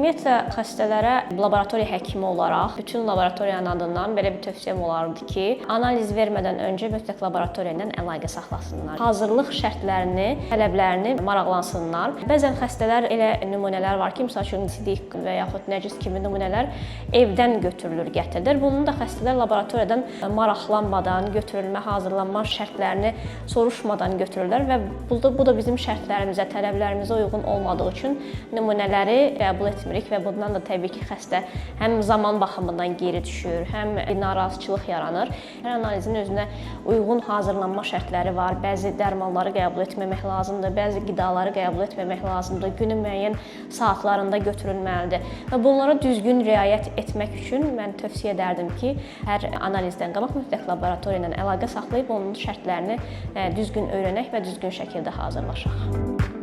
Ümumiyyətlə xəstələrə laboratoriya həkimi olaraq bütün laboratoriyanın adından belə bir tövsiyəm olardı ki, analiz vermədən öncə mütləq laboratoriya ilə əlaqə saxlasınlar. Hazırlıq şərtlərini, tələblərini maraqlansınlar. Bəzən xəstələr elə nümunələr var ki, məsəl üçün sidik və yaxud nəcis kimi nümunələr evdən götürülür, gətirilir. Bunun da xəstələr laboratoriyadan maraqlanmadan, götürülmə, hazırlanma şərtlərini soruşmadan götürürlər və bu da bizim şərtlərimizə, tələblərimizə uyğun olmadığı üçün nümunələri qəbul etmirik və bundan da təbii ki, xəstə həm zaman baxımından geri düşür, həm narazıçılıq yaranır. Hər analizin özünə uyğun hazırlanma şərtləri var. Bəzi dərmanları qəbul etməmək lazımdır, bəzi qidaları qəbul etməmək lazımdır, günün müəyyən saatlarında götürülməlidir. Və bunlara düzgün riayət etmək üçün mən tövsiyə edərdim ki, hər analizdən qabaq mütləq laboratoriya ilə əlaqə saxlayıb onun şərtlərini düzgün öyrənək və düzgün şəkildə hazırlaşaq.